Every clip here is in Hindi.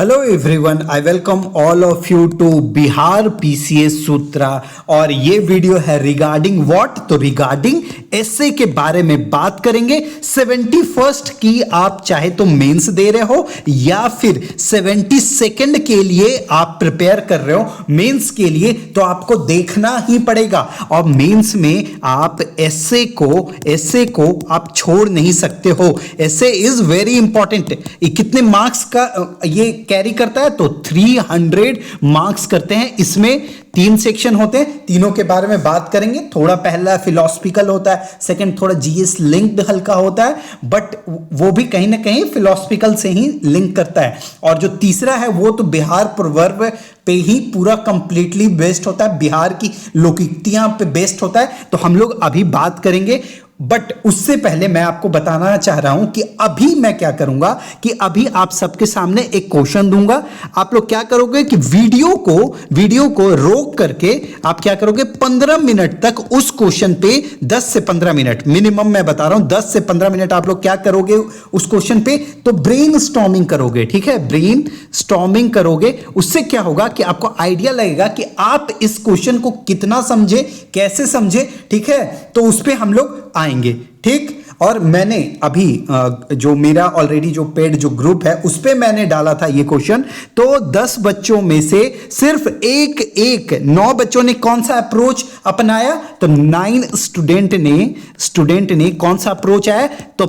Hello everyone, I welcome all of you to Bihar PCS Sutra. और ये वीडियो है रिगार्डिंग व्हाट, तो रिगार्डिंग एसए के बारे में बात करेंगे। 71st की आप चाहे तो मेंस दे रहे हो या फिर 72nd के लिए आप प्रिपेयर कर रहे हो मेंस के लिए, तो आपको देखना ही पड़ेगा। और मेंस में आप एसए को आप छोड़ नहीं सकते हो। SA is very important. कितने मार्क्स का ये कैरी करता है, तो 300 मार्क्स करते हैं। इसमें 3 सेक्शन होते हैं, तीनों के बारे में बात करेंगे। थोड़ा पहला फिलोसफिकल होता है, सेकंड थोड़ा जीएस लिंक्ड हल्का होता है, बट वो भी कहीं ना कहीं फिलोसफिकल से ही लिंक करता है। और जो तीसरा है वो तो बिहार प्रोवर्ब पे ही पूरा कंप्लीटली बेस्ड होता है, बिहार की लोकोक्तियां पे बेस्ड होता है। तो हम लोग अभी बात करेंगे, बट उससे पहले मैं आपको बताना चाह रहा हूं कि अभी मैं क्या करूंगा कि अभी आप सबके सामने एक क्वेश्चन दूंगा। आप लोग क्या करोगे कि वीडियो को रोक करके आप क्या करोगे, 15 मिनट तक उस क्वेश्चन पे 10 से 15 मिनट मिनिमम, मैं बता रहा हूं 10 से 15 मिनट आप लोग क्या करोगे उस क्वेश्चन पे, तो ब्रेन स्टॉर्मिंग करोगे। ठीक है, ब्रेन स्टॉर्मिंग करोगे। उससे क्या होगा कि आपको आइडिया लगेगा कि आप इस क्वेश्चन को कितना समझे, कैसे समझे। ठीक है, तो उस पर हम लोग आएंगे। ठीक, और मैंने अभी जो मेरा ऑलरेडी जो पेड जो ग्रुप है उस पे मैंने डाला था ये क्वेश्चन। तो 10 बच्चों में से सिर्फ 9 बच्चों ने कौन सा अप्रोच अपनाया, तो 9 स्टूडेंट ने कौन सा अप्रोच आया, तो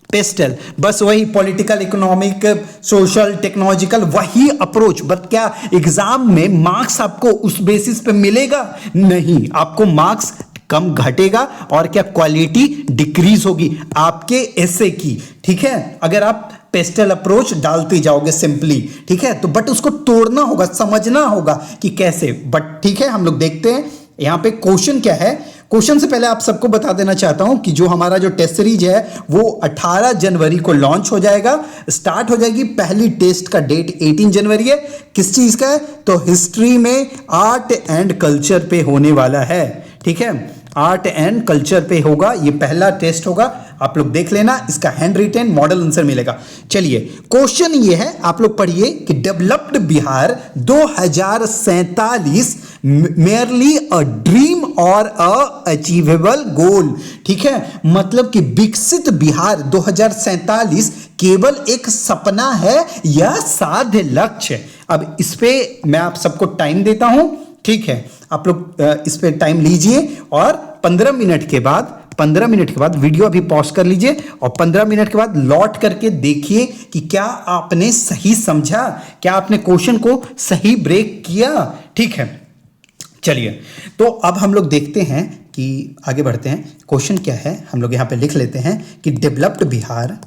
पेस्टल, बस वही पॉलिटिकल, इकोनॉमिक, सोशल, टेक्नोलॉजिकल, वही अप्रोच। बट क्या एग्जाम में मार्क्स आपको उस बेसिस पे मिलेगा? नहीं, आपको मार्क्स कम घटेगा और क्या क्वालिटी डिक्रीज होगी आपके एसए की। ठीक है, अगर आप पेस्टल अप्रोच डालते जाओगे सिंपली। ठीक है, तो बट उसको तोड़ना होगा, समझना होगा कि कैसे। बट ठीक है, हम लोग देखते हैं यहां पे क्वेश्चन क्या है। क्वेश्चन से पहले आप सबको बता देना चाहता हूं कि जो हमारा जो टेस्ट सीरीज है वो 18 जनवरी को लॉन्च हो जाएगा, स्टार्ट हो जाएगी। पहली टेस्ट का डेट 18 जनवरी है। किस चीज का है, तो हिस्ट्री में आर्ट एंड कल्चर पे होने वाला है। ठीक है, आर्ट एंड कल्चर पे होगा, ये पहला टेस्ट होगा। आप लोग देख लेना, इसका हैंड रिटेन मॉडल आंसर मिलेगा। चलिए, क्वेश्चन ये है, आप लोग पढ़िए कि developed Bihar 2047 merely a dream और अ अचीवेबल गोल। ठीक है, मतलब कि विकसित बिहार 2047 केवल एक सपना है या साध्य लक्ष्य। अब इस पे मैं आप सबको टाइम देता हूं। ठीक है, आप लोग इस पे टाइम लीजिए और 15 मिनट के बाद वीडियो अभी पॉज कर लीजिए और 15 मिनट के बाद लौट करके देखिए कि क्या आपने सही समझा, क्या आपने क्वेश्चन को सही ब्रेक किया। ठीक है, चलिए, तो अब हम लोग देखते हैं कि आगे बढ़ते हैं। क्वेश्चन क्या है, हम लोग यहां पे लिख लेते हैं कि डेवलप्ड बिहार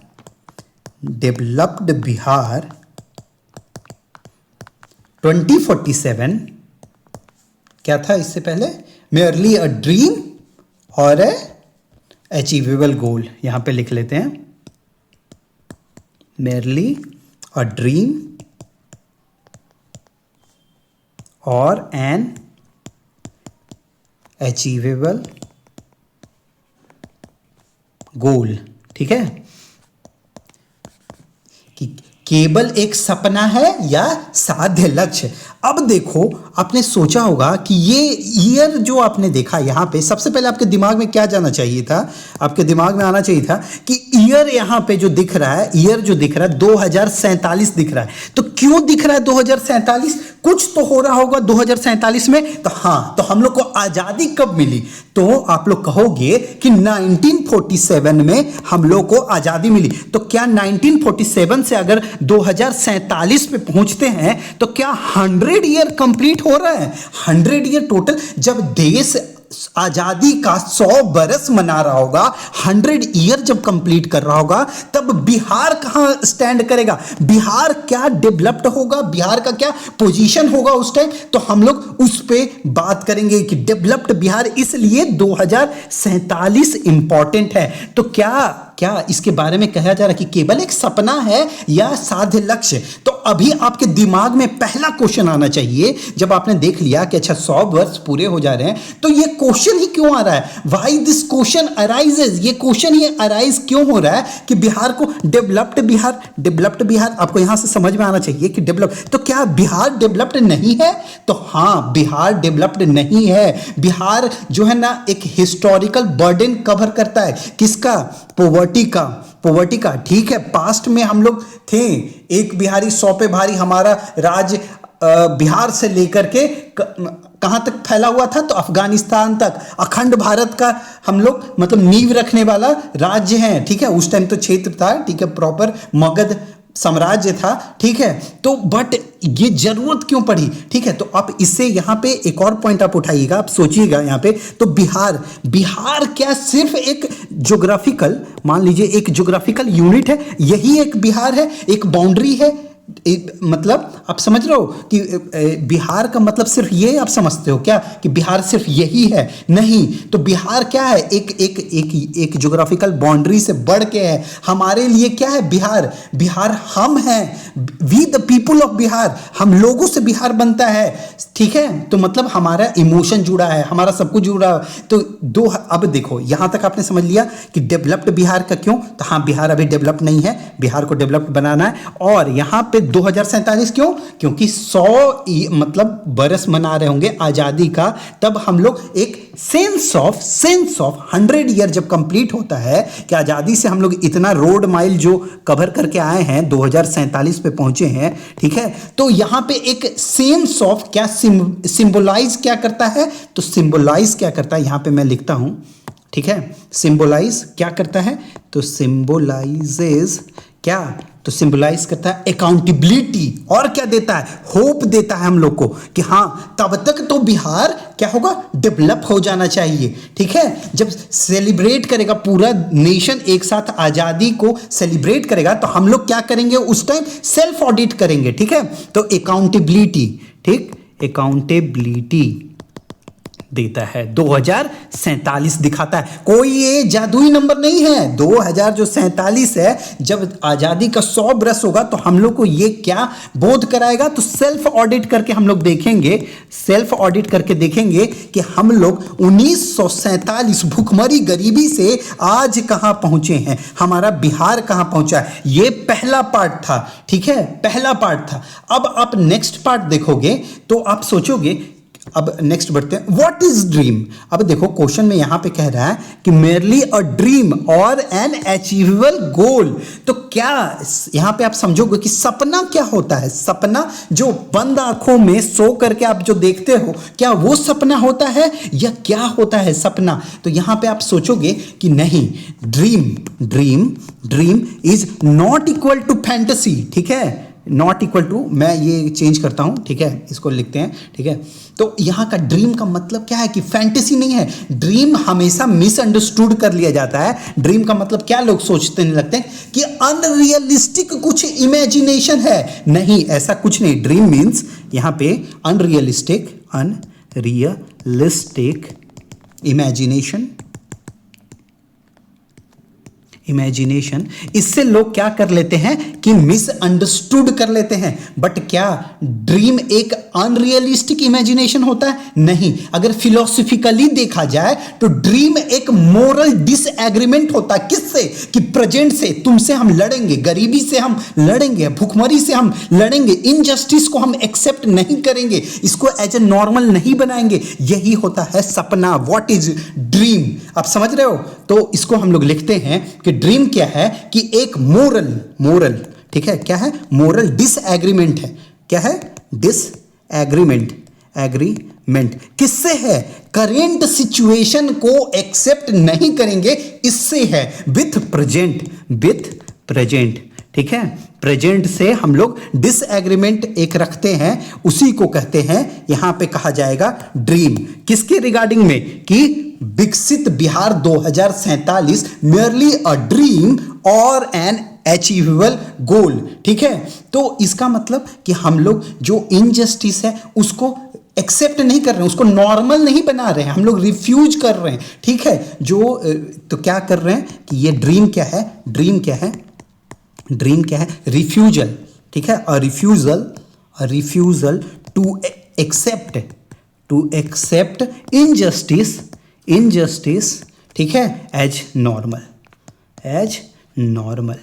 2047 क्या था इससे पहले, मेयरली अ ड्रीम और ए अचीवेबल गोल। यहां पे लिख लेते हैं मेयरली अ ड्रीम और एन अचीवेबल गोल। ठीक है, कि केवल एक सपना है या साध्य लक्ष्य। अब देखो, आपने सोचा होगा कि ये ईयर जो आपने देखा यहां पे, सबसे पहले आपके दिमाग में क्या जाना चाहिए था, आपके दिमाग में आना चाहिए था कि ईयर यहां पे जो दिख रहा है, 2047 दिख रहा है। तो क्यों दिख रहा है 2047? कुछ तो हो रहा होगा 2047 में। तो हाँ, तो हम लोग को आजादी कब मिली, तो आप लोग कहोगे कि 1947 में हम लोग को आजादी मिली। तो क्या 1947 से अगर 2047 पे पहुंचते हैं तो क्या 100 ईयर कंप्लीट हो रहा है? 100 ईयर टोटल। जब देश आजादी का 100 बरस मना रहा होगा, 100 ईयर जब कंप्लीट कर रहा होगा, तब बिहार कहां स्टैंड करेगा, बिहार क्या डेवलप्ड होगा, बिहार का क्या पोजीशन होगा उस टाइम। तो हम लोग उस पे बात करेंगे कि डेवलप्ड बिहार इसलिए 2047 इंपॉर्टेंट है। तो क्या क्या इसके बारे में कहा जा रहा है कि केवल एक सपना है या साध्य लक्ष्य? तो अभी आपके दिमाग में पहला क्वेश्चन आना चाहिए, जब आपने देख लिया कि अच्छा 100 वर्ष पूरे हो जा रहे हैं, तो ये क्वेश्चन ही क्यों आ रहा है? Why this question arises? ये क्वेश्चन ही अराइज क्यों हो रहा है कि बिहार को डेवलप्ड बिहार आपको यहां से समझ में आना चाहिए कि डेवलप, तो क्या बिहार डेवलप्ड नहीं है? तो हां, बिहार डेवलप्ड नहीं है। बिहार जो है ना एक हिस्टोरिकल बर्डन कवर करता है। किसका? पॉवर्टी का। ठीक है, पास्ट में हम लोग थे, एक बिहारी 100 पे भारी। हमारा राज्य बिहार से लेकर के कहां तक फैला हुआ था? तो अफगानिस्तान तक। अखंड भारत का हम लोग मतलब नींव रखने वाला राज्य है। ठीक है, उस टाइम तो क्षेत्र था, ठीक है, प्रॉपर मगध साम्राज्य था। ठीक है, तो बट ये जरूरत क्यों पड़ी? ठीक है, तो आप इससे यहां पे एक और पॉइंट आप उठाइएगा, आप सोचिएगा यहां पे। तो बिहार क्या सिर्फ एक ज्योग्राफिकल, मान लीजिए एक ज्योग्राफिकल यूनिट है? यही एक बिहार है, एक बाउंड्री है? मतलब आप समझ रहे हो कि बिहार का मतलब सिर्फ ये आप समझते हो क्या कि बिहार सिर्फ यही है? नहीं, तो बिहार क्या है? एक ज्योग्राफिकल बाउंड्री से बढ़ के है। हमारे लिए क्या है बिहार हम हैं, we the people of Bihar, हम लोगों से बिहार बनता है। ठीक है, तो मतलब हमारा इमोशन जुड़ा है, हमारा सब कुछ जुड़ा है। तो अब देखो यहां तक आपने समझ लिया कि डेवलप्ड बिहार का क्यों? तो हाँ, बिहार अभी डेवलप नहीं है, बिहार को डेवलप्ड बनाना है। और यहां पे 2047 क्यों? क्योंकि 100 मतलब बरस मना रहे होंगे आजादी का, तब हम लोग एक सेंस ऑफ 100 ईयर जब कंप्लीट होता है कि आजादी से हम लोग इतना रोड माइल जो कवर करके आए हैं, 2047 पे पहुंचे हैं। ठीक है, तो यहां पे एक सेंस ऑफ क्या सिंबलाइज क्या करता है? तो सिंबलाइज क्या करता है, यहां पे मैं लिखता हूं। ठीक है, सिंबलाइज क्या करता है? तो सिंबलाइजेज क्या? तो सिंबलाइज करता है अकाउंटेबिलिटी। और क्या देता है? होप देता है हम लोग को कि हां, तब तक तो बिहार क्या होगा? डेवलप हो जाना चाहिए। ठीक है, जब सेलिब्रेट करेगा पूरा नेशन एक साथ आजादी को सेलिब्रेट करेगा, तो हम लोग क्या करेंगे उस टाइम? सेल्फ ऑडिट करेंगे। ठीक है, तो अकाउंटेबिलिटी, ठीक, अकाउंटेबिलिटी देता है। 2047 दिखाता है, कोई ये जादुई नंबर नहीं है। 2047 है, जब आजादी का 100 बरस होगा तो हम लोग को ये क्या बोध कराएगा? तो सेल्फ ऑडिट करके हम लोग देखेंगे, कि हम लोग 1947 भूखमरी गरीबी से आज कहां पहुंचे हैं, हमारा बिहार कहां पहुंचा है। ये पहला पार्ट था। ठीक है, पहला पार्ट था। अब आप नेक्स्ट पार्ट देखोगे तो आप सोचोगे, अब नेक्स्ट बढ़ते हैं, व्हाट इज ड्रीम? अब देखो क्वेश्चन में यहां पे कह रहा है कि मेरली अ ड्रीम और एन अचीवेबल गोल। तो क्या यहां पे आप समझोगे कि सपना क्या होता है? सपना जो बंद आंखों में सो करके आप जो देखते हो, क्या वो सपना होता है या क्या होता है सपना? तो यहां पे आप सोचोगे कि नहीं, dream is not equal to fantasy. ठीक है, नॉट इक्वल टू, मैं ये चेंज करता हूं। ठीक है, इसको लिखते हैं। ठीक है, तो यहां का ड्रीम का मतलब क्या है कि फैंटेसी नहीं है। ड्रीम हमेशा मिसअंडरस्टूड कर लिया जाता है। ड्रीम का मतलब क्या लोग सोचते नहीं लगते हैं कि अनरियलिस्टिक कुछ इमेजिनेशन है। नहीं, ऐसा कुछ नहीं। ड्रीम मीन्स यहां पे अनरियलिस्टिक इमेजिनेशन। इससे लोग क्या कर लेते हैं कि मिसअंडरस्टूड कर लेते हैं। बट क्या ड्रीम एक अनरियलिस्टिक इमेजिनेशन होता है? नहीं। अगर फिलोसफिकली देखा जाए तो ड्रीम एक मोरल डिसएग्रीमेंट होता है। किससे? कि प्रेजेंट से तुमसे हम लड़ेंगे, गरीबी से हम लड़ेंगे, भूखमरी से हम लड़ेंगे, इनजस्टिस को हम एक्सेप्ट नहीं करेंगे, इसको एज ए नॉर्मल नहीं बनाएंगे। यही होता है सपना। What is dream? आप समझ रहे हो? तो इसको हम लोग लिखते हैं कि ड्रीम क्या है कि एक मोरल, ठीक है, क्या है? मोरल डिसएग्रीमेंट है। क्या है? डिसएग्रीमेंट। किससे है? करेंट सिचुएशन को एक्सेप्ट नहीं करेंगे, इससे है। With present. ठीक है, प्रेजेंट से हम लोग डिसएग्रीमेंट एक रखते हैं, उसी को कहते हैं, यहां पे कहा जाएगा ड्रीम। किसके रिगार्डिंग में? कि विकसित बिहार 2047 merely अ ड्रीम और एन अचीवेबल गोल। ठीक है, तो इसका मतलब कि हम लोग जो इनजस्टिस है उसको एक्सेप्ट नहीं कर रहे हैं, उसको नॉर्मल नहीं बना रहे हैं, हम लोग रिफ्यूज कर रहे हैं, ठीक है। तो क्या कर रहे हैं कि ये ड्रीम क्या है, ड्रीम क्या है, ड्रीम क्या है, रिफ्यूजल, ठीक है। और रिफ्यूजल टू एक्सेप्ट इनजस्टिस, ठीक है, एज नॉर्मल।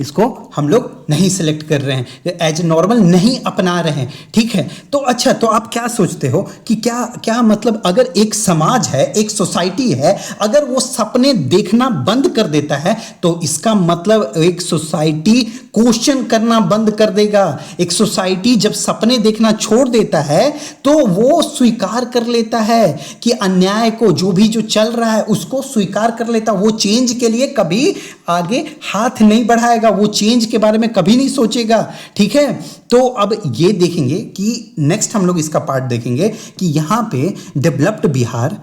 इसको हम लोग नहीं सिलेक्ट कर रहे हैं, एज नॉर्मल नहीं अपना रहे हैं, ठीक है। तो अच्छा, तो आप क्या सोचते हो कि क्या मतलब अगर एक समाज है, एक सोसाइटी है, अगर वो सपने देखना बंद कर देता है तो इसका मतलब एक सोसाइटी क्वेश्चन करना बंद कर देगा। एक सोसाइटी जब सपने देखना छोड़ देता है तो वो स्वीकार कर लेता है कि अन्याय को, जो चल रहा है उसको स्वीकार कर लेता, वो चेंज के लिए कभी आगे हाथ नहीं बढ़ाएगा, वो चेंज के बारे में कभी नहीं सोचेगा, ठीक है। तो अब ये देखेंगे कि नेक्स्ट हम लोग इसका पार्ट देखेंगे कि यहां पे डेवलप्ड बिहार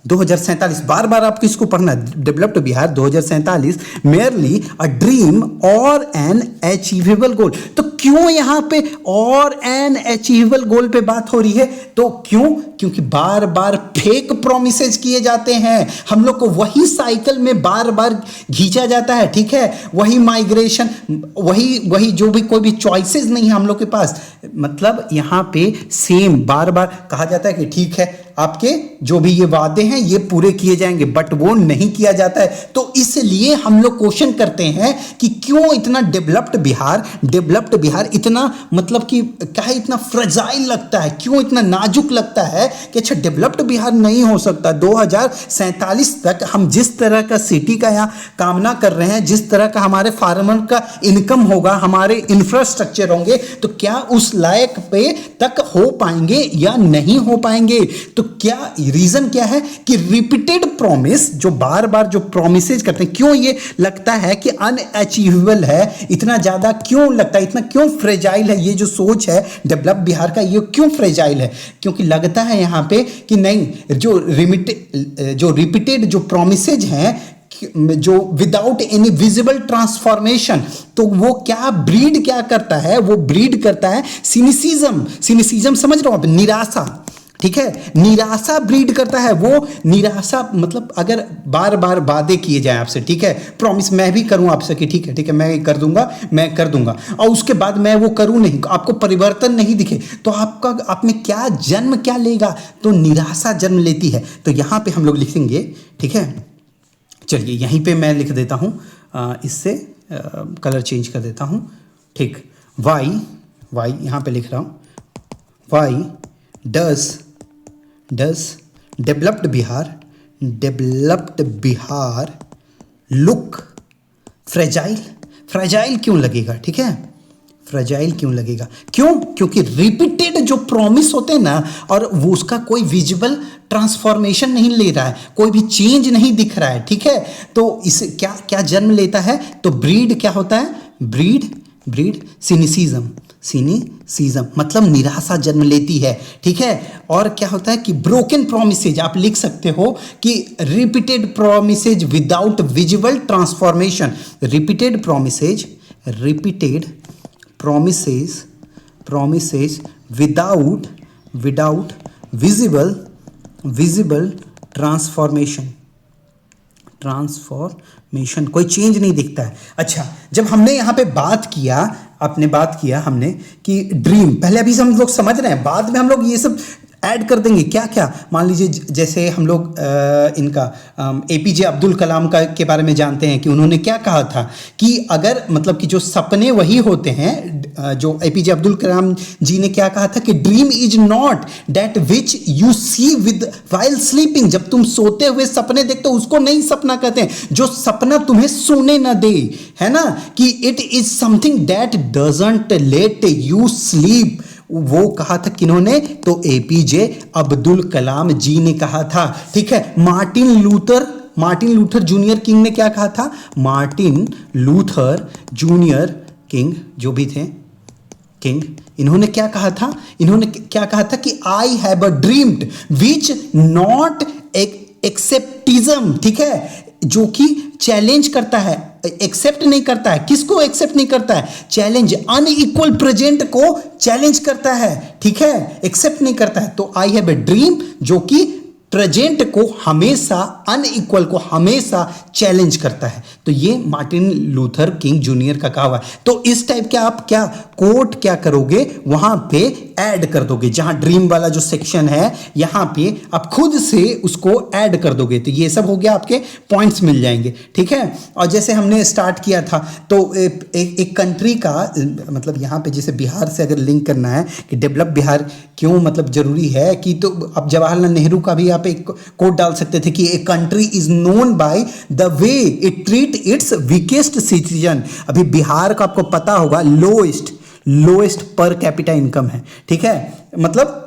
2047, बार बार आपको इसको पढ़ना है, developed Bihar 2047 merely a dream और एन अचीवेबल गोल। तो क्यों यहां पे और एन अचीवेबल गोल पे बात हो रही है? तो क्योंकि बार बार फेक प्रोमिसेस किए जाते हैं, हम लोग को वही साइकिल में बार बार खींचा जाता है, ठीक है। वही माइग्रेशन, वही जो भी कोई भी चॉइसेस नहीं है हम लोग के पास, मतलब यहां पे सेम बार बार कहा जाता है कि ठीक है आपके जो भी ये वादे हैं ये पूरे किए जाएंगे, बट वो नहीं किया जाता है। तो इसलिए हम लोग क्वेश्चन करते हैं कि क्यों इतना डेवलप्ड बिहार इतना मतलब कि क्या है, इतना फ्रेजाइल लगता है, क्यों इतना नाजुक लगता है कि अच्छा डेवलप्ड बिहार नहीं हो सकता। 2047 तक हम जिस तरह का सिटी का यहाँ कामना कर रहे हैं, जिस तरह का हमारे फार्मर का इनकम होगा, हमारे इंफ्रास्ट्रक्चर होंगे, तो क्या उस लायक पे तक हो पाएंगे या नहीं हो पाएंगे? तो क्या रीजन क्या है कि रिपीटेड प्रॉमिस, जो बार बार जो प्रॉमिसेज करते हैं, क्यों ये लगता है कि अनअचीवेबल है, इतना ज्यादा क्यों लगता है, इतना क्यों फ्रेजाइल है? ये जो सोच है डेवलप बिहार का, ये क्यों फ्रेजाइल है? क्योंकि लगता है यहां पे कि नहीं, जो रिपीटेड जो प्रॉमिसेज हैं, जो विदाउट एनी विजिबल ट्रांसफॉर्मेशन, तो वो क्या करता है, वो ब्रीड करता है सिनिसिज्म समझ रहे हो आप, निराशा, ठीक है। निराशा ब्रीड करता है, वो निराशा मतलब अगर बार बार वादे किए जाए आपसे, ठीक है, प्रॉमिस मैं भी करूं आपसे कि ठीक है मैं कर दूंगा और उसके बाद मैं वो करूं नहीं, आपको परिवर्तन नहीं दिखे, तो आप में क्या जन्म क्या लेगा? तो निराशा जन्म लेती है। तो यहां पे हम लोग लिखेंगे, ठीक है, चलिए यहीं पे मैं लिख देता हूं, इससे कलर चेंज कर देता हूं, ठीक। वाई यहां पे लिख रहा हूं, why does developed Bihar look fragile क्यों लगेगा, ठीक है, फ्रेजाइल क्यों लगेगा? क्योंकि रिपीटेड जो प्रॉमिस होते हैं ना, और वो उसका कोई विजिबल ट्रांसफॉर्मेशन नहीं ले रहा है, कोई भी चेंज नहीं दिख रहा है, ठीक है। तो इसे क्या जन्म लेता है? तो ब्रीड क्या होता है? ब्रीड सिनिसिज्म मतलब निराशा जन्म लेती है, ठीक है। और क्या होता है कि ब्रोकन प्रोमिसेज, आप लिख सकते हो कि repeated promises without visible transformation, repeated promises without visible transformation, कोई चेंज नहीं दिखता है। अच्छा, जब हमने यहां पे बात किया हमने कि ड्रीम, पहले अभी हम लोग समझ रहे हैं, बाद में हम लोग ये सब ऐड कर देंगे क्या। मान लीजिए जैसे हम लोग इनका एपीजे अब्दुल कलाम के बारे में जानते हैं कि उन्होंने क्या कहा था कि अगर मतलब कि जो सपने वही होते हैं, जो एपीजे अब्दुल कलाम जी ने क्या कहा था कि dream is not that which you see with while sleeping, जब तुम सोते हुए सपने देखते हो उसको नहीं सपना कहते हैं, जो सपना तुम्हें सोने न दे, है ना, कि it is something that doesn't let you sleep. वो कहा था किन्होंने? तो एपीजे अब्दुल कलाम जी ने कहा था, ठीक है। मार्टिन लूथर जूनियर किंग ने क्या कहा था? मार्टिन लूथर जूनियर किंग जो भी थे किंग, इन्होंने क्या कहा था कि I have a dreamed which not एक्सेप्टिज्म, ठीक है, जो कि चैलेंज करता है एक्सेप्ट नहीं करता है। किसको एक्सेप्ट नहीं करता है? चैलेंज, अनइक्वल प्रेजेंट को चैलेंज करता है, ठीक है, एक्सेप्ट नहीं करता है। तो आई हैव ए ड्रीम जो कि प्रेजेंट को हमेशा, अनइक्वल को हमेशा चैलेंज करता है। तो ये मार्टिन लूथर किंग जूनियर का कहा हुआ है। तो इस टाइप के आप क्या कोट क्या करोगे, वहां पे ऐड कर दोगे, जहां ड्रीम वाला जो सेक्शन है यहां पे आप खुद से उसको ऐड कर दोगे। तो ये सब हो गया, आपके पॉइंट्स मिल जाएंगे, ठीक है। और जैसे हमने स्टार्ट किया था तो एक कंट्री का मतलब यहाँ पे जैसे बिहार से अगर लिंक करना है कि डेवलप बिहार क्यों मतलब जरूरी है, कि तो अब जवाहरलाल नेहरू का भी आप एक कोट डाल सकते थे कि a country is known by the way it treat it's weakest citizen. अभी बिहार का आपको पता होगा लोएस्ट पर कैपिटा इनकम है, ठीक है, मतलब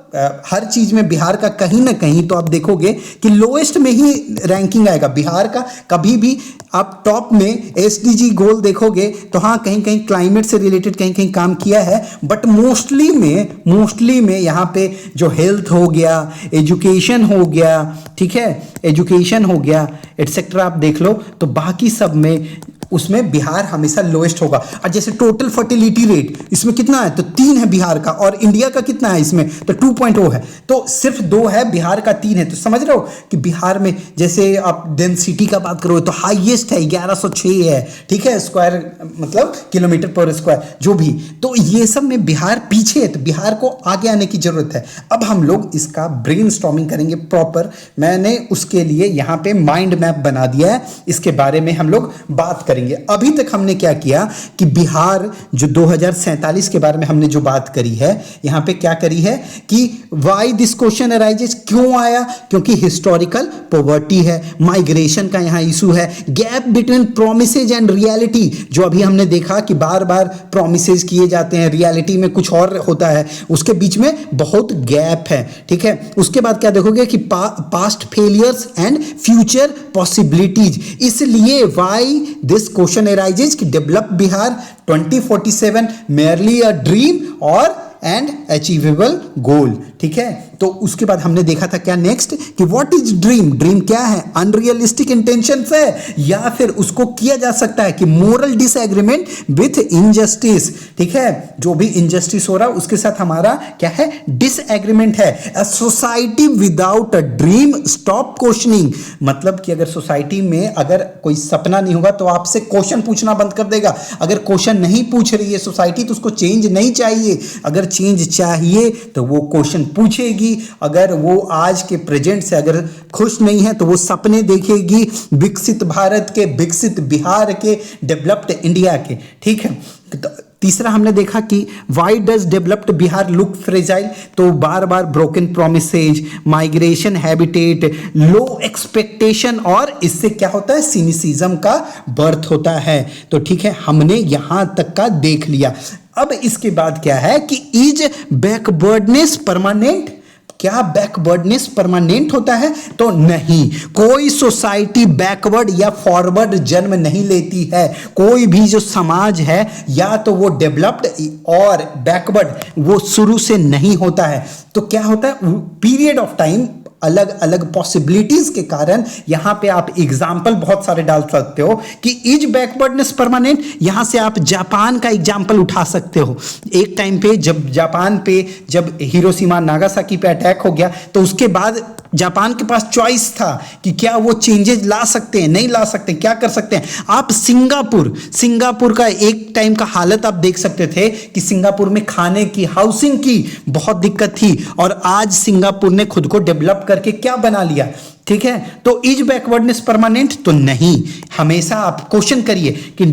हर चीज में बिहार का कहीं ना कहीं तो आप देखोगे कि लोएस्ट में ही रैंकिंग आएगा बिहार का। कभी भी आप टॉप में एसडीजी गोल देखोगे तो हाँ कहीं कहीं क्लाइमेट से रिलेटेड कहीं कहीं काम किया है, बट मोस्टली में यहाँ पे जो हेल्थ हो गया, एजुकेशन हो गया, ठीक है, एजुकेशन हो गया एटसेट्रा, आप देख लो तो बाकी सब में उसमें बिहार हमेशा लोएस्ट होगा। और जैसे टोटल फर्टिलिटी रेट इसमें कितना है, तो 3 है बिहार का, और इंडिया का कितना है इसमें, तो 2.0 है। तो सिर्फ 2 है, बिहार का 3 है। तो समझ रहे हो कि बिहार में जैसे आप डेंसिटी का बात करो तो हाईएस्ट है, 1106 है, ठीक है, स्क्वायर मतलब किलोमीटर पर स्क्वायर जो भी। तो ये सब में बिहार पीछे है, तो बिहार को आगे आने की जरूरत है। अब हम लोग इसका ब्रेनस्टॉर्मिंग करेंगे प्रॉपर। मैंने उसके लिए यहाँ पे माइंड मैप बना दिया है, इसके बारे में हम लोग बात करेंगे। अभी तक हमने क्या किया कि बिहार जो 2047 के बारे में हमने जो बात करी है, यहां पे क्या करी है कि व्हाई दिस क्वेश्चन अराइजेस, क्यों आया, क्योंकि हिस्टोरिकल पॉवर्टी है, माइग्रेशन का यहां इशू है, gap between promises and reality, जो अभी हमने देखा कि बार बार प्रोमिसेज किए जाते हैं, रियलिटी में कुछ और होता है, उसके बीच में बहुत गैप है, ठीक है। उसके बाद क्या देखोगे कि past failures and future possibilities, इसलिए व्हाई दिस क्वेश्चन अराइजेस कि develop Bihar 2047 merely a dream और एंड अचीवेबल गोल, ठीक है। तो उसके बाद हमने देखा था क्या नेक्स्ट कि व्हाट इज ड्रीम, ड्रीम क्या है, अनरियलिस्टिक इंटेंशंस है, या फिर उसको किया जा सकता है कि मोरल डिसएग्रीमेंट विथ इनजस्टिस, ठीक है, जो भी इनजस्टिस हो रहा है उसके साथ हमारा क्या है, डिसएग्रीमेंट है। A society without a dream stop questioning, मतलब कि अगर सोसाइटी में अगर कोई सपना नहीं होगा तो आपसे क्वेश्चन पूछना बंद कर देगा। अगर क्वेश्चन नहीं पूछ रही है सोसाइटी तो उसको चेंज नहीं चाहिए, अगर चेंज चाहिए तो वो क्वेश्चन पूछेगी। अगर वो आज के प्रेजेंट से अगर खुश नहीं है तो वो सपने देखेगी विकसित भारत के, विकसित बिहार के, डेवलप्ड इंडिया के, ठीक है। तो तीसरा हमने देखा कि why does developed Bihar look fragile, तो बार बार ब्रोकन प्रोमिसेज, माइग्रेशन हैबिटेट, लो एक्सपेक्टेशन, और इससे क्या होता है, सिनिसिज्म का बर्थ होता है। तो ठीक है, हमने यहां तक का देख लिया। अब इसके बाद क्या है कि इज बैकवर्डनेस परमानेंट, क्या बैकवर्डनेस परमानेंट होता है, तो नहीं, कोई सोसाइटी बैकवर्ड या फॉरवर्ड जन्म नहीं लेती है। कोई भी जो समाज है या तो वो डेवलप्ड और बैकवर्ड वो शुरू से नहीं होता है। तो क्या होता है, पीरियड ऑफ टाइम, अलग अलग पॉसिबिलिटीज के कारण यहां पे आप एग्जाम्पल बहुत सारे डाल सकते हो कि इज बैकवर्डनेस परमानेंट। यहां से आप जापान का एग्जाम्पल उठा सकते हो। एक टाइम पे जब जापान पे जब हिरोशिमा नागासाकी पे अटैक हो गया तो उसके बाद जापान के पास चॉइस था कि क्या वो चेंजेस ला सकते हैं, नहीं ला सकते, क्या कर सकते हैं। आप सिंगापुर का एक टाइम का हालत आप देख सकते थे कि सिंगापुर में खाने की, हाउसिंग की बहुत दिक्कत थी, और आज सिंगापुर ने खुद को डेवलप करके क्या बना लिया, ठीक है। तो इज बैकवर्डनेस परमानेंट, तो नहीं। हमेशा आप क्वेश्चन करिए कि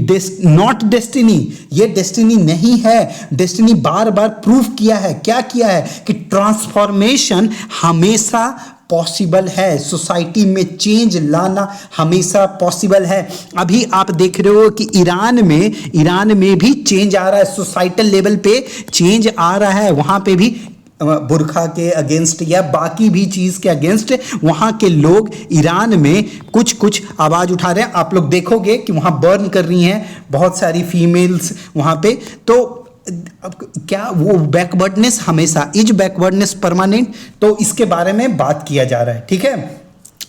नॉट डेस्टिनी, ये डेस्टिनी नहीं है। डेस्टिनी बार बार प्रूव किया है, क्या किया है कि ट्रांसफॉर्मेशन हमेशा पॉसिबल है, सोसाइटी में चेंज लाना हमेशा पॉसिबल है। अभी आप देख रहे हो कि ईरान में भी चेंज आ रहा है, सोसाइटल लेवल पे चेंज आ रहा है। वहां पे भी बुरखा के अगेंस्ट या बाकी भी चीज के अगेंस्ट वहां के लोग ईरान में कुछ आवाज उठा रहे हैं। आप लोग देखोगे कि वहां बर्न कर रही हैं बहुत सारी फीमेल्स वहां पे। तो अब क्या वो बैकवर्डनेस हमेशा, इज बैकवर्डनेस परमानेंट, तो इसके बारे में बात किया जा रहा है, ठीक है।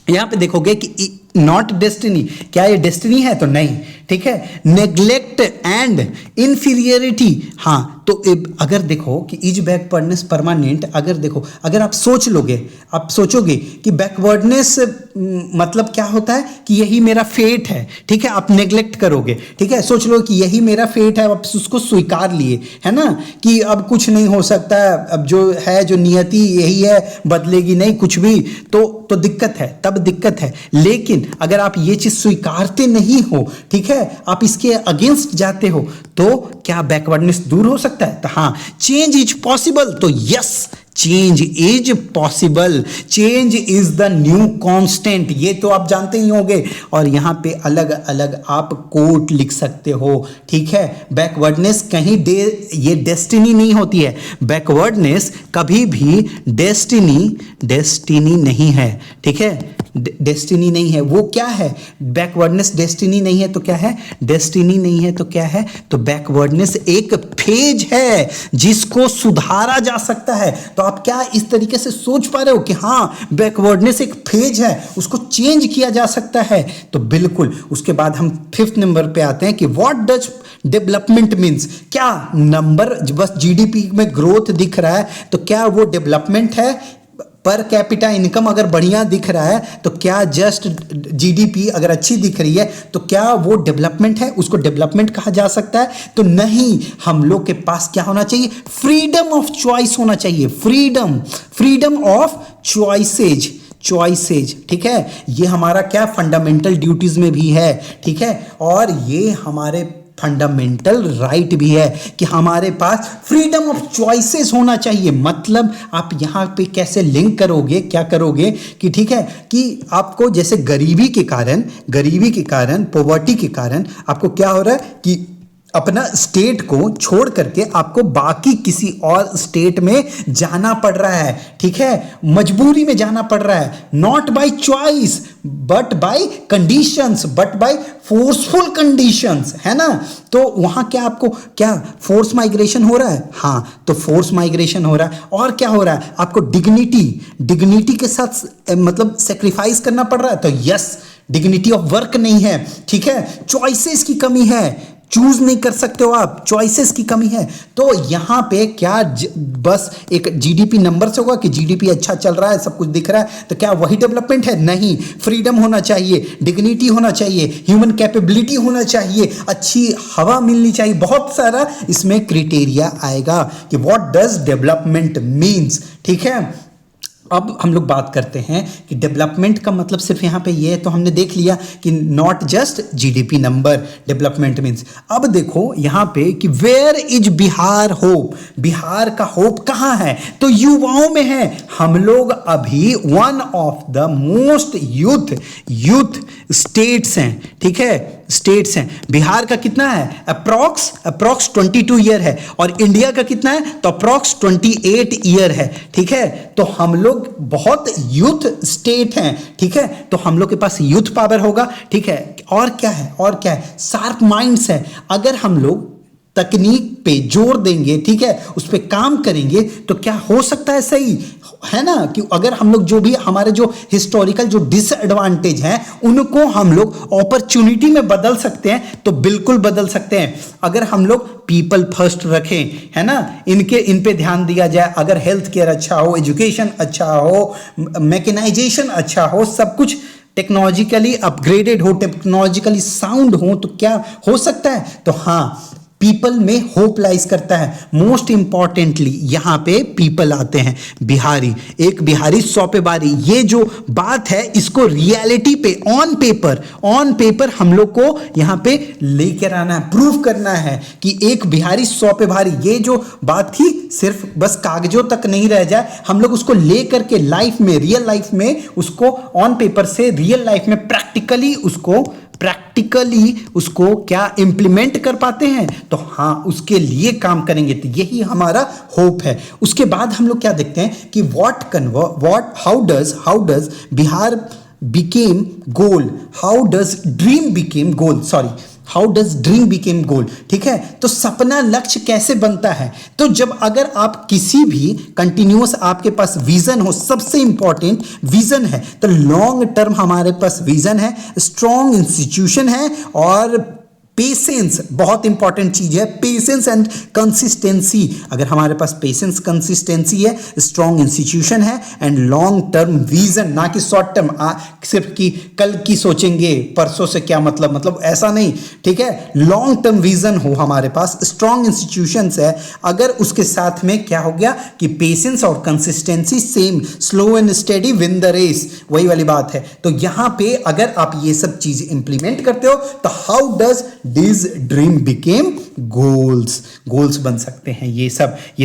यहां पे देखोगे कि नॉट डेस्टिनी। क्या ये डेस्टिनी है? तो नहीं, ठीक है। नेग्लेक्ट एंड इन्फीरियरिटी, हाँ, तो अगर देखो कि इज बैकवर्डनेस परमानेंट, अगर देखो, अगर आप सोच लोगे, आप सोचोगे कि बैकवर्डनेस मतलब क्या होता है कि यही मेरा फेट है, ठीक है, आप नेग्लेक्ट करोगे, ठीक है, सोच लो कि यही मेरा फेट है, आप उसको स्वीकार लिए, है ना, कि अब कुछ नहीं हो सकता, अब जो है, जो नियति यही है, बदलेगी नहीं कुछ भी, तो दिक्कत है, तब दिक्कत है। लेकिन अगर आप ये चीज स्वीकारते नहीं हो, ठीक है, आप इसके अगेंस्ट जाते हो, तो क्या बैकवर्डनेस दूर हो सकता है? तो हाँ, चेंज इज पॉसिबल, तो yes, change is possible, change is the new constant, ये तो आप जानते ही होंगे। और यहां पे अलग अलग आप कोट लिख सकते हो, ठीक है। बैकवर्डनेस कहीं ये डेस्टिनी नहीं होती है, बैकवर्डनेस कभी भी डेस्टिनी नहीं है, ठीक है, डेस्टिनी नहीं है। वो क्या है? बैकवर्डनेस डेस्टिनी नहीं है तो क्या है? डेस्टिनी नहीं है तो क्या है? तो बैकवर्डनेस एक फेज है जिसको सुधारा जा सकता है। तो आप क्या इस तरीके से सोच पा रहे हो कि हाँ, बैकवर्डनेस एक फेज है, उसको चेंज किया जा सकता है? तो बिल्कुल। उसके बाद हम 5th नंबर पे आते हैं कि व्हाट डज डेवलपमेंट मीन्स। क्या नंबर बस जीडीपी में ग्रोथ दिख रहा है तो क्या वो डेवलपमेंट है? पर कैपिटा इनकम अगर बढ़िया दिख रहा है तो क्या जस्ट जीडीपी अगर अच्छी दिख रही है तो क्या वो डेवलपमेंट है? उसको डेवलपमेंट कहा जा सकता है? तो नहीं, हम लोग के पास क्या होना चाहिए? फ्रीडम ऑफ चॉइस होना चाहिए, फ्रीडम ऑफ चॉइसेज, ठीक है। ये हमारा क्या फंडामेंटल ड्यूटीज में भी है, ठीक है, और ये हमारे फंडामेंटल राइट भी है कि हमारे पास फ्रीडम ऑफ चॉइसेस होना चाहिए। मतलब आप यहां पे कैसे लिंक करोगे, क्या करोगे कि ठीक है, कि आपको जैसे गरीबी के कारण, पॉवर्टी के कारण आपको क्या हो रहा है कि अपना स्टेट को छोड़ करके आपको बाकी किसी और स्टेट में जाना पड़ रहा है, ठीक है, मजबूरी में जाना पड़ रहा है, not by choice but by conditions, but by forceful conditions, है ना। तो वहां क्या आपको क्या फोर्स माइग्रेशन हो रहा है? हाँ, तो फोर्स माइग्रेशन हो रहा है। और क्या हो रहा है? आपको डिग्निटी के साथ मतलब सेक्रीफाइस करना पड़ रहा है। तो यस, डिग्निटी ऑफ वर्क नहीं है, ठीक है, चॉइसेस की कमी है, चूज नहीं कर सकते हो आप, चॉइसेस की कमी है। तो यहां पे क्या बस एक जीडीपी नंबर से होगा कि जीडीपी अच्छा चल रहा है, सब कुछ दिख रहा है, तो क्या वही डेवलपमेंट है? नहीं, फ्रीडम होना चाहिए, डिग्निटी होना चाहिए, ह्यूमन कैपेबिलिटी होना चाहिए, अच्छी हवा मिलनी चाहिए, बहुत सारा इसमें क्राइटेरिया आएगा कि व्हाट डज डेवलपमेंट मीन्स, ठीक है। अब हम लोग बात करते हैं कि डेवलपमेंट का मतलब सिर्फ यहाँ पे ये है, तो हमने देख लिया कि not just GDP number, development means. अब देखो यहाँ पे कि where is Bihar hope, Bihar का होप कहाँ है? तो युवाओं में है। हम लोग अभी one of the most youth states हैं, ठीक है, स्टेट्स हैं। बिहार का कितना है? अप्रॉक्स 22 ईयर है, और इंडिया का कितना है? तो अप्रॉक्स 28 ईयर है, ठीक है। तो हम लोग बहुत यूथ स्टेट हैं, ठीक है, तो हम लोग के पास यूथ पावर होगा, ठीक है। और क्या है? शार्प माइंड्स है। अगर हम लोग तकनीक पे जोर देंगे, ठीक है, उस पे काम करेंगे, तो क्या हो सकता है? सही है ना, कि अगर हम लोग जो भी हमारे जो हिस्टोरिकल जो डिसएडवांटेज हैं उनको हम लोग अपॉर्चुनिटी में बदल सकते हैं, तो बिल्कुल बदल सकते हैं। अगर हम लोग पीपल फर्स्ट रखें, है ना, इन पे ध्यान दिया जाए, अगर हेल्थ केयर अच्छा हो, एजुकेशन अच्छा हो, मैकेनाइजेशन अच्छा हो, सब कुछ टेक्नोलॉजिकली अपग्रेडेड हो, टेक्नोलॉजिकली साउंड हो, तो क्या हो सकता है? तो हाँ, पीपल में होप लाइज करता है। मोस्ट इंपॉर्टेंटली यहां पे पीपल आते हैं, बिहारी, एक बिहारी 100 पे बारी। ये जो बात है इसको रियलिटी पे ऑन पेपर हम लोग को यहां पे लेकर आना है, प्रूव करना है कि एक बिहारी 100 पे भारी। ये जो बात थी सिर्फ बस कागजों तक नहीं रह जाए, हम लोग उसको लेकर के लाइफ में, रियल लाइफ में उसको ऑन पेपर से रियल लाइफ में प्रैक्टिकली उसको क्या इंप्लीमेंट कर पाते हैं, तो हाँ, उसके लिए काम करेंगे। तो यही हमारा होप है। उसके बाद हम लोग क्या देखते हैं कि how does Bihar became goal, how does dream became goal, sorry, how does dream became goal, ठीक है। तो सपना लक्ष्य कैसे बनता है, तो जब अगर आप किसी भी कंटिन्यूअस आपके पास विजन हो, सबसे इंपॉर्टेंट विजन है, तो लॉन्ग टर्म हमारे पास विजन है, स्ट्रॉन्ग इंस्टीट्यूशन है, और पेशेंस बहुत इंपॉर्टेंट चीज है, पेशेंस एंड कंसिस्टेंसी। अगर हमारे पास पेशेंस कंसिस्टेंसी है, स्ट्रॉन्ग इंस्टीट्यूशन है एंड लॉन्ग टर्म विजन, ना कि शॉर्ट टर्म सिर्फ कि कल की सोचेंगे परसों से क्या मतलब ऐसा नहीं, ठीक है। लॉन्ग टर्म विजन हो हमारे पास, स्ट्रॉन्ग इंस्टीट्यूशंस है, अगर उसके साथ में क्या हो गया कि पेशेंस और consistency same, slow and steady win the race, वही वाली बात है। तो यहां पे अगर आप ये सब चीज इंप्लीमेंट करते हो तो how does this dream became goals बन सकते हैं, ये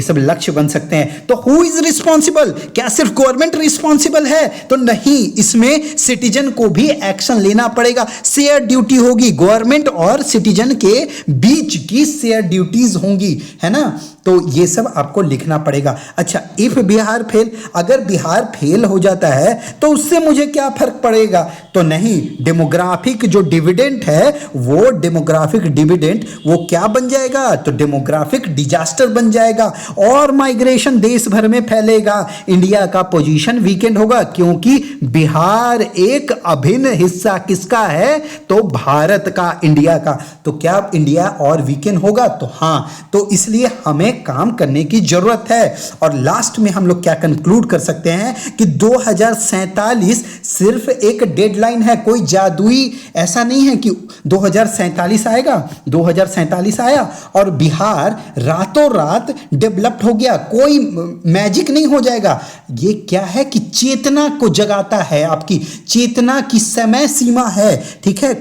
सब लक्ष्य बन सकते हैं। तो हु इज रिस्पॉन्सिबल, क्या सिर्फ गवर्नमेंट रिस्पॉन्सिबल है, तो नहीं, इसमें सिटीजन को भी एक्शन लेना पड़ेगा, शेयर ड्यूटी होगी, गवर्नमेंट और सिटीजन के बीच की शेयर ड्यूटीज होंगी, है ना। तो ये सब आपको लिखना पड़ेगा। अच्छा, इफ बिहार फेल, अगर बिहार फेल हो जाता है तो उससे मुझे क्या फर्क पड़ेगा, तो नहीं, डेमोग्राफिक जो डिविडेंड है वो डेमोग्राफिक डिविडेंड वो क्या बन जाएगा, तो डेमोग्राफिक डिजास्टर बन जाएगा, और माइग्रेशन देश भर में फैलेगा, इंडिया का पोजीशन वीकेंड होगा, क्योंकि बिहार एक अभिन्न हिस्सा किसका है, तो भारत का, इंडिया का। तो क्या इंडिया और वीकेंड होगा, तो हाँ, तो इसलिए हमें काम करने की जरूरत है। और लास्ट में हम लोग क्या कंक्लूड कर सकते हैं कि 2047 सिर्फ एक डेडलाइन है, कोई जादुई ऐसा नहीं है कि 2047 आएगा, 2047 आया और बिहार रातों रात डेवलप्ड हो गया, कोई मैजिक नहीं हो जाएगा। ये क्या है कि चेतना को जगाता है, आपकी चेतना की समय सीमा है, ठीक है।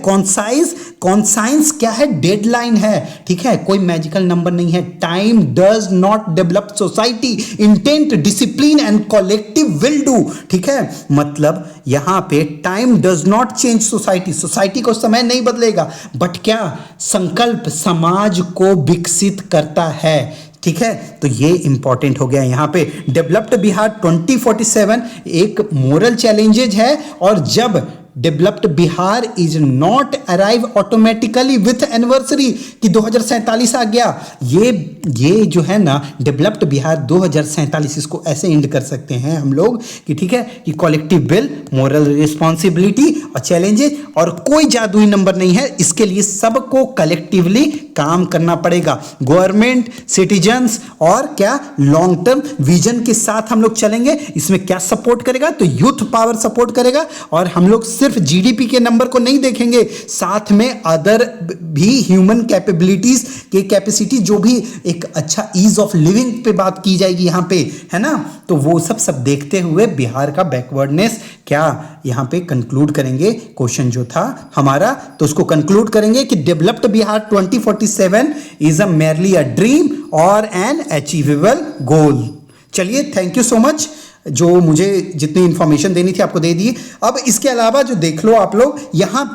कॉन्साइंस क्या है, डेडलाइन है, ठीक है, कोई मैजिकल नंबर नहीं है। Time does not develop society, intent, discipline and collective will do, ठीक है। मतलब यहां पे time does not change society को समय नहीं बदलेगा, बट क्या संकल्प समाज को विकसित करता है, ठीक है। तो ये इंपॉर्टेंट हो गया यहां पे। डेवलप्ड बिहार 2047 एक मोरल चैलेंजेज है, और जब developed Bihar is not arrive automatically with anniversary कि 2047 आ गया, ये जो है ना डेवलप्ड बिहार 2047, इसको ऐसे एंड कर सकते हैं हम लोग कि ठीक है कि कलेक्टिव विल, मोरल रिस्पॉन्सिबिलिटी और चैलेंजेस, और कोई जादुई नंबर नहीं है, इसके लिए सबको कलेक्टिवली काम करना पड़ेगा, गवर्नमेंट, सिटीजन्स, और क्या लॉन्ग टर्म विजन के साथ हम लोग चलेंगे। इसमें क्या सपोर्ट करेगा, तो यूथ पावर सपोर्ट करेगा, और हम लोग सिर्फ जीडीपी के नंबर को नहीं देखेंगे, साथ में अदर भी ह्यूमन कैपेबिलिटीज के कैपेसिटी, जो भी एक अच्छा ईज ऑफ लिविंग पे बात की जाएगी यहां पे, है ना। तो वो सब देखते हुए बिहार का बैकवर्डनेस क्या यहां पे कंक्लूड करेंगे, क्वेश्चन जो था हमारा, तो उसको कंक्लूड करेंगे कि developed Bihar 2047 is a merely a dream और एन अचीवेबल गोल। चलिए, थैंक यू सो मच, जो मुझे जितनी इंफॉर्मेशन देनी थी आपको दे दी। अब इसके अलावा जो देख लो आप लोग यहाँ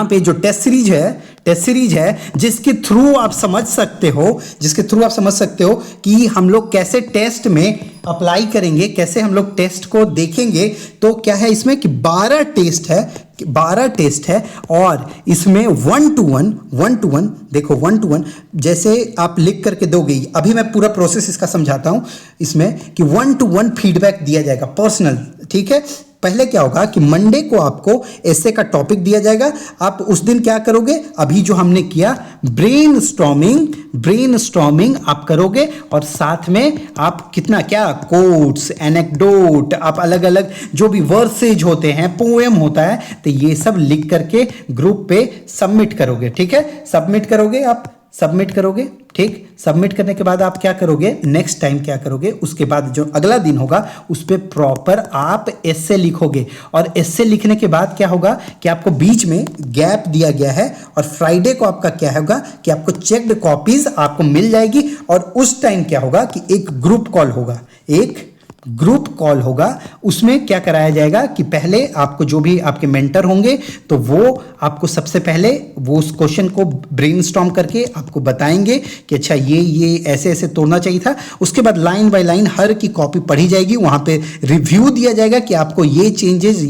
पे जो टेस्ट सीरीज है जिसके थ्रू आप समझ सकते हो कि हम लोग कैसे टेस्ट में अप्लाई करेंगे, कैसे हम लोग टेस्ट को देखेंगे। तो क्या है इसमें कि 12 टेस्ट है और इसमें 1 to 1 देखो 1 to 1 जैसे आप लिख करके दोगे। अभी मैं पूरा प्रोसेस इसका समझाता हूं इसमें कि 1 to 1 फीडबैक दिया जाएगा पर्सनल, ठीक है। पहले क्या होगा कि मंडे को आपको एसे का टॉपिक दिया जाएगा, आप उस दिन क्या करोगे, अभी जो हमने किया ब्रेनस्टॉर्मिंग आप करोगे, और साथ में आप कितना क्या कोट्स, एनेक्डोट, आप अलग अलग जो भी वर्सेज होते हैं, पोएम होता है, तो ये सब लिख करके ग्रुप पे सबमिट करोगे, ठीक है। सबमिट करोगे, ठीक। सबमिट करने के बाद आप क्या करोगे, नेक्स्ट टाइम क्या करोगे, उसके बाद जो अगला दिन होगा उस पे प्रॉपर आप एसे लिखोगे, और एसे लिखने के बाद क्या होगा कि आपको बीच में गैप दिया गया है, और फ्राइडे को आपका क्या होगा कि आपको चेक्ड कॉपीज आपको मिल जाएगी, और उस टाइम क्या होगा कि एक ग्रुप कॉल होगा, ग्रुप कॉल होगा, उसमें क्या कराया जाएगा कि पहले आपको जो भी आपके मेंटर होंगे तो वो आपको सबसे पहले वो उस क्वेश्चन को ब्रेनस्टॉर्म करके आपको बताएंगे कि अच्छा ये ऐसे ऐसे तोड़ना चाहिए था। उसके बाद लाइन बाय लाइन हर की कॉपी पढ़ी जाएगी, वहां पे रिव्यू दिया जाएगा कि आपको ये चेंजेस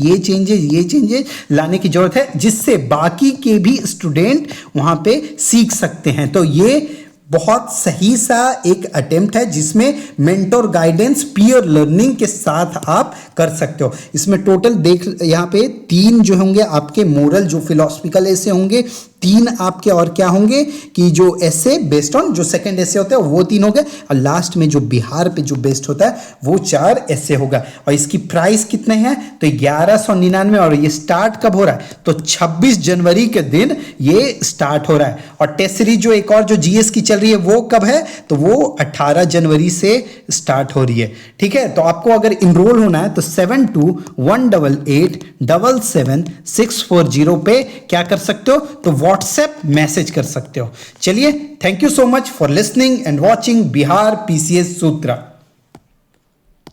लाने की जरूरत है, जिससे बाकी के भी स्टूडेंट वहां पे सीख सकते हैं। तो ये बहुत सही सा एक अटेम्प्ट है जिसमें मेंटोर गाइडेंस पीयर लर्निंग के साथ आप कर सकते हो। इसमें टोटल देख यहाँ पे 3 जो होंगे आपके मोरल जो फिलोसफिकल ऐसे होंगे, 3 आपके और क्या होंगे कि जो ऐसे बेस्ड ऑन जो सेकंड ऐसे होता है वो 3 हो गए, और लास्ट में जो बिहार पे जो बेस्ड होता है वो 4 ऐसे होगा। और इसकी प्राइस कितने हैं तो 1199, और ये स्टार्ट कब हो रहा है तो 26 जनवरी के दिन ये स्टार्ट हो रहा है। और टेस्ट सीरीज जो एक और जो जीएस की चल रही है वो कब है तो वो 18 जनवरी से स्टार्ट हो रही है। ठीक है, तो आपको अगर इनरोल होना है तो 7218777640 पे क्या कर सकते हो तो व्हाट्सएप मैसेज कर सकते हो। चलिए, thank you so much for listening and watching Bihar PCS Sutra.